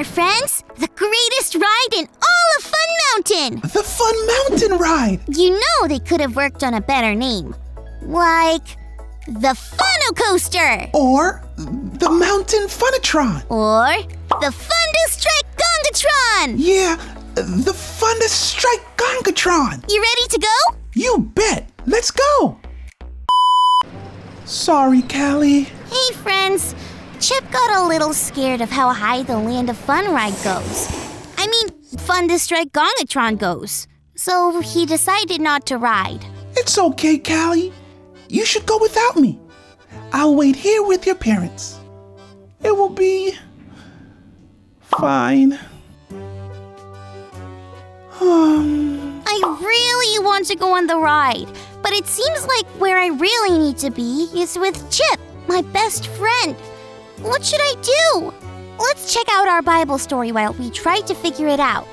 there, friends! The greatest ride in all of Fun Mountain! The Fun Mountain ride! You know they could have worked on a better name. Like the Funo Coaster! Or the Mountain Funatron! Or the Funda Strike Gongatron! Yeah, the Funda Strike Gongatron! You ready to go? You bet! Let's go! Sorry, Cali. Hey, friends. Chip got a little scared of how high the Land of Fun ride goes. I mean, Funda Strike Gongatron goes. So he decided not to ride. It's okay, Cali. You should go without me. I'll wait here with your parents. It will be fine. I really want to go on the ride, but it seems like where I really need to be is with Chip, my best friend. What should I do? Let's check out our Bible story while we try to figure it out.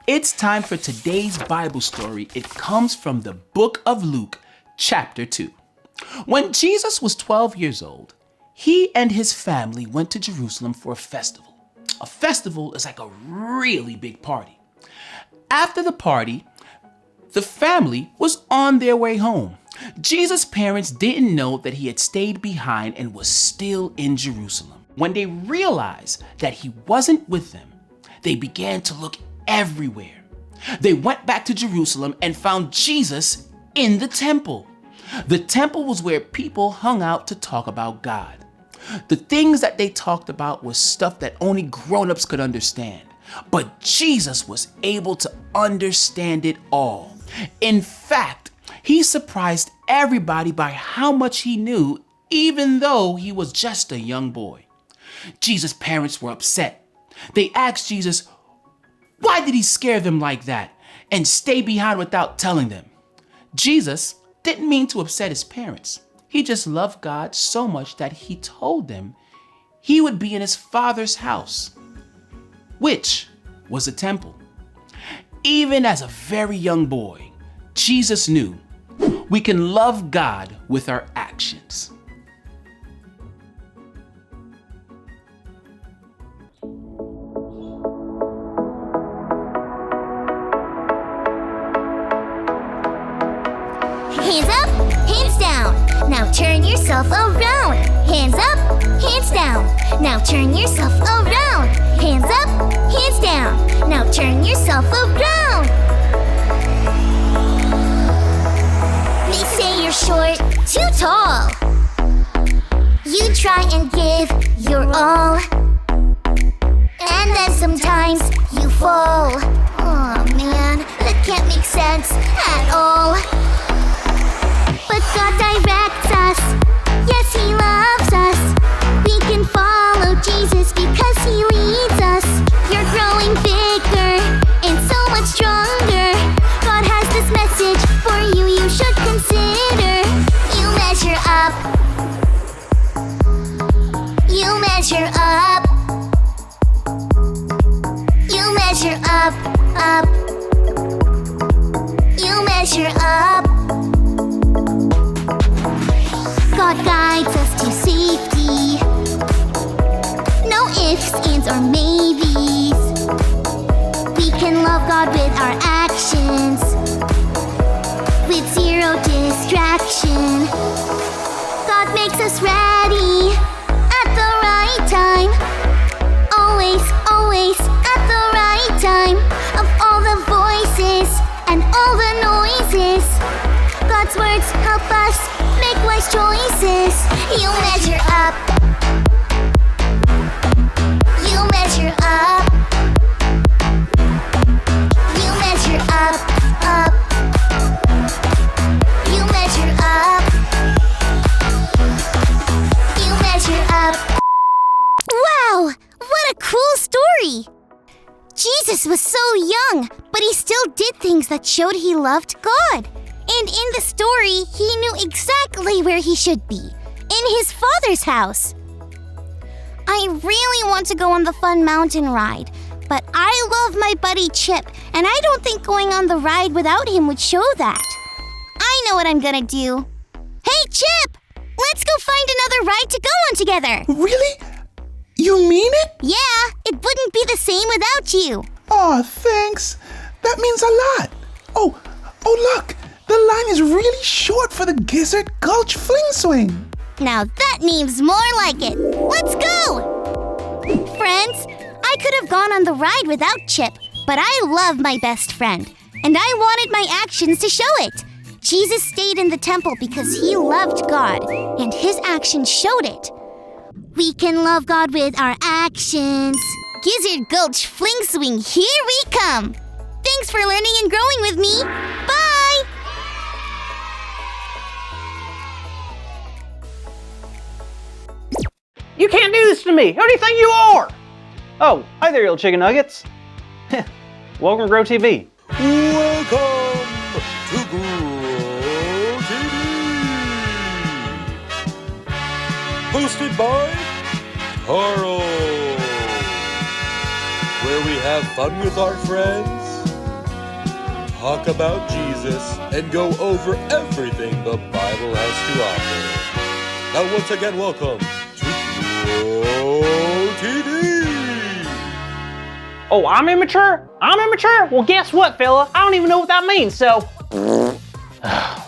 It's time for today's Bible story. It comes from the book of Luke, chapter 2. When Jesus was 12 years old, he and his family went to Jerusalem for a festival. A festival is like a really big party. After the party, the family was on their way home. Jesus' parents didn't know that he had stayed behind and was still in Jerusalem. When they realized that he wasn't with them, they began to look everywhere. They went back to Jerusalem and found Jesus in the temple. The temple was where people hung out to talk about God. The things that they talked about was stuff that only grown-ups could understand. But Jesus was able to understand it all. In fact, he surprised everybody by how much he knew, even though he was just a young boy. Jesus' parents were upset. They asked Jesus, why did he scare them like that and stay behind without telling them? Jesus didn't mean to upset his parents. He just loved God so much that he told them he would be in his Father's house, which was a temple. Even as a very young boy, Jesus knew we can love God with our actions. Hands up, hands down. Now turn yourself around. Hands up, hands down. Now turn yourself around. Hands up, hands down. Now turn yourself around. They say you're short, too tall. You try and give your all, and then sometimes you fall. Oh man, that can't make sense at all. But God directs us, yes, He loves us. We can follow Jesus because He leads us. You're growing bigger and so much stronger. God has this message for you, you should consider. You measure up. You measure up. You measure up, up. You measure up. God guides us to safety. No ifs, ands, or maybes. We can love God with our actions, with zero distraction. God makes us ready at the right time. Always, always at the right time. Of all the voices and all the noises, God's words help us make wise choices. You measure up. You measure up. You measure up, up. You measure up. You measure up. Wow, what a cool story! Jesus was so young, but he still did things that showed he loved God. And in the story, he knew exactly where he should be, in his Father's house. I really want to go on the Fun Mountain ride, but I love my buddy Chip, and I don't think going on the ride without him would show that. I know what I'm gonna do. Hey Chip! Let's go find another ride to go on together. Really? You mean it? Yeah, it wouldn't be the same without you. Aw, thanks. That means a lot. Oh, look. The line is really short for the Gizzard Gulch Fling Swing. Now that means more like it. Let's go! Friends, I could have gone on the ride without Chip, but I love my best friend, and I wanted my actions to show it. Jesus stayed in the temple because he loved God, and his actions showed it. We can love God with our actions. Gizzard Gulch Fling Swing, here we come. Thanks for learning and growing with me. Bye! You can't do this to me! Who do you think you are? Oh, hi there, you little chicken nuggets. Welcome to Grow TV. Welcome to Grow TV. Hosted by Carl. Where we have fun with our friends, talk about Jesus, and go over everything the Bible has to offer. Now once again, welcome to Grow TV. Oh, I'm immature? I'm immature? Well, guess what, fella? I don't even know what that means, so...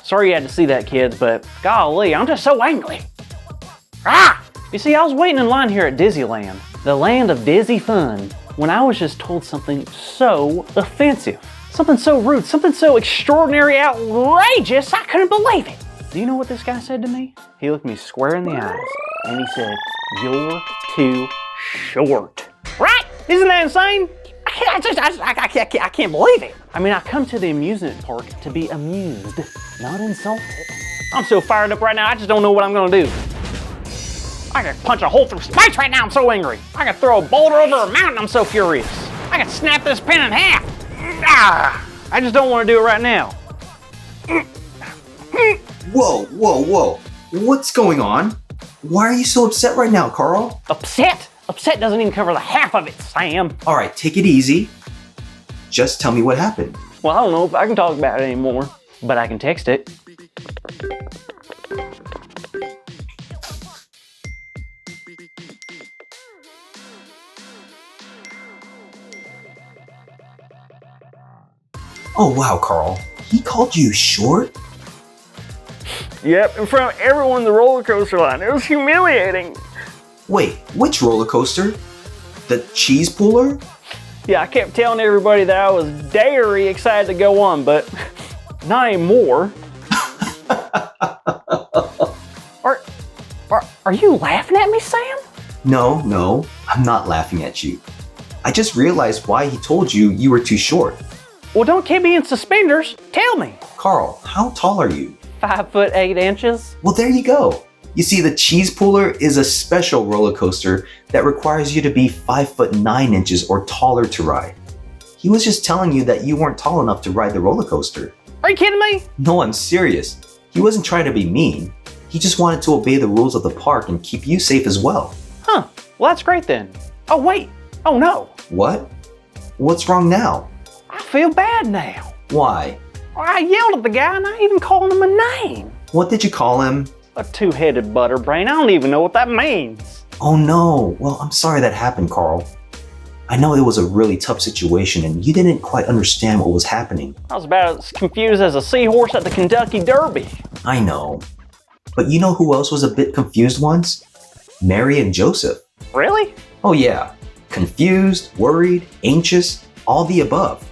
Sorry you had to see that, kids, but golly, I'm just so angry. Ah! You see, I was waiting in line here at Disneyland, the land of dizzy fun, when I was just told something so offensive. Something so rude, something so extraordinary, outrageous, I couldn't believe it. Do you know what this guy said to me? He looked me square in the eyes, and he said, "You're too short." Right? Isn't that insane? I can't believe it. I mean, I come to the amusement park to be amused, not insulted. I'm so fired up right now, I just don't know what I'm gonna do. I could punch a hole through space right now, I'm so angry. I could throw a boulder over a mountain, I'm so furious. I could snap this pen in half. I just don't want to do it right now. Whoa. What's going on? Why are you so upset right now, Carl? Upset? Upset doesn't even cover the half of it, Sam. All right, take it easy. Just tell me what happened. Well, I don't know if I can talk about it anymore, but I can text it. Oh, wow, Carl. He called you short? Yep, in front of everyone in the roller coaster line. It was humiliating. Wait, which roller coaster? The cheese puller? Yeah, I kept telling everybody that I was very excited to go on, but not anymore. Are you laughing at me, Sam? No, I'm not laughing at you. I just realized why he told you you were too short. Well, don't keep me in suspenders. Tell me. Carl, how tall are you? 5'8". Well, there you go. You see, the cheese puller is a special roller coaster that requires you to be 5'9" or taller to ride. He was just telling you that you weren't tall enough to ride the roller coaster. Are you kidding me? No, I'm serious. He wasn't trying to be mean. He just wanted to obey the rules of the park and keep you safe as well. Huh, well that's great then. Oh wait, oh no. What? What's wrong now? I feel bad now. Why? I yelled at the guy and I even called him a name. What did you call him? A two-headed butterbrain. I don't even know what that means. Oh no, well, I'm sorry that happened, Carl. I know it was a really tough situation and you didn't quite understand what was happening. I was about as confused as a seahorse at the Kentucky Derby. I know. But you know who else was a bit confused once? Mary and Joseph. Really? Oh yeah. Confused, worried, anxious, all the above.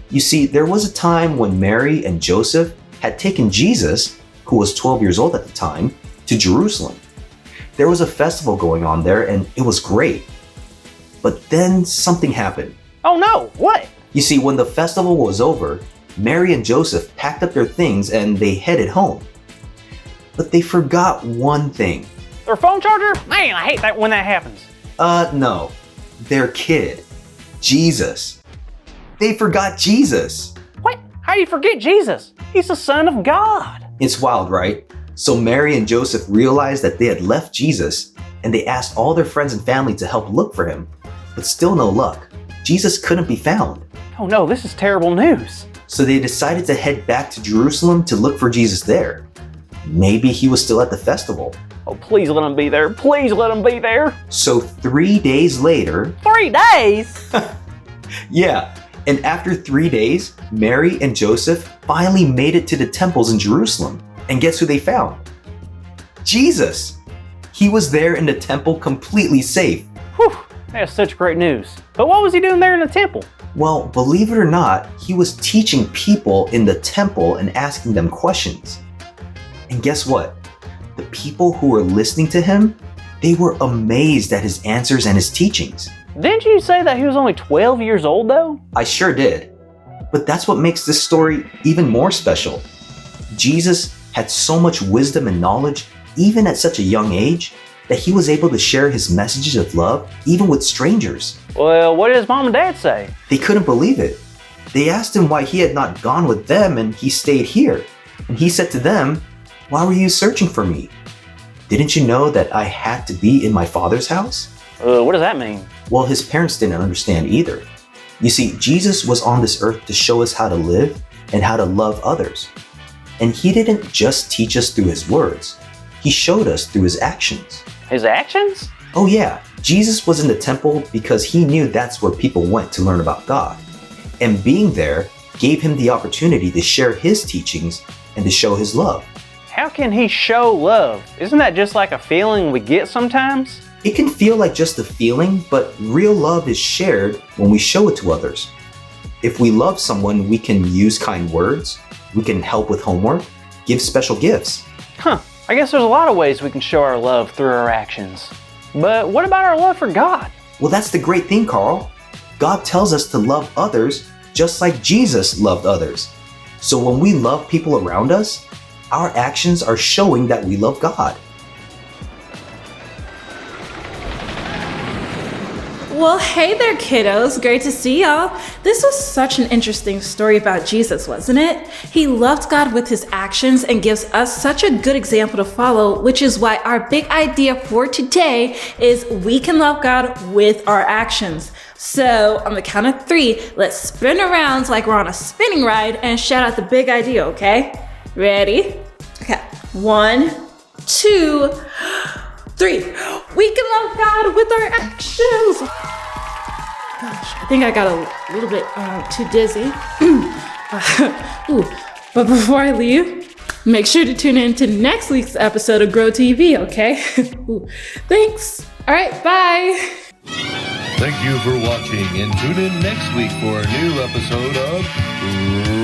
You see, there was a time when Mary and Joseph had taken Jesus, who was 12 years old at the time, to Jerusalem. There was a festival going on there and it was great. But then something happened. Oh no, what? You see, when the festival was over, Mary and Joseph packed up their things and they headed home. But they forgot one thing. Their phone charger? Man, I hate that when that happens. No. Their kid. Jesus. They forgot Jesus. What? How do you forget Jesus? He's the Son of God. It's wild, right? So Mary and Joseph realized that they had left Jesus and they asked all their friends and family to help look for him. But still no luck. Jesus couldn't be found. Oh no, this is terrible news. So they decided to head back to Jerusalem to look for Jesus there. maybe he was still at the festival. Oh, please let him be there. Please let him be there. So 3 days later, 3 days? yeah, and after 3 days, Mary and Joseph finally made it to the temples in Jerusalem. And guess who they found? Jesus! He was there in the temple completely safe. Whew, that's such great news. But what was he doing there in the temple? Well, believe it or not, he was teaching people in the temple and asking them questions. And guess what? The people who were listening to him, they were amazed at his answers and his teachings. Didn't you say that he was only 12 years old though? I sure did. But that's what makes this story even more special. Jesus had so much wisdom and knowledge, even at such a young age, that he was able to share his messages of love even with strangers. Well, what did his mom and dad say? They couldn't believe it. They asked him why he had not gone with them and he stayed here. And he said to them, "Why were you searching for me? Didn't you know that I had to be in my Father's house?" What does that mean? Well, his parents didn't understand either. You see, Jesus was on this earth to show us how to live and how to love others. And he didn't just teach us through his words. He showed us through his actions. His actions? Oh yeah, Jesus was in the temple because he knew that's where people went to learn about God. And being there gave him the opportunity to share his teachings and to show his love. How can he show love? Isn't that just like a feeling we get sometimes? It can feel like just a feeling, but real love is shared when we show it to others. If we love someone, we can use kind words, we can help with homework, give special gifts. I guess there's a lot of ways we can show our love through our actions. But what about our love for God? Well, that's the great thing, Carl. God tells us to love others just like Jesus loved others. So when we love people around us, our actions are showing that we love God. Well, hey there, kiddos. Great to see y'all. This was such an interesting story about Jesus, wasn't it? He loved God with his actions and gives us such a good example to follow, which is why our big idea for today is we can love God with our actions. So on the count of 3, let's spin around like we're on a spinning ride and shout out the big idea, okay? Ready? Okay. 1, 2, 3. We can love God with our actions. Gosh, I think I got a little bit too dizzy. But before I leave, make sure to tune in to next week's episode of Grow TV, okay? Thanks. All right, bye. Thank you for watching and tune in next week for a new episode of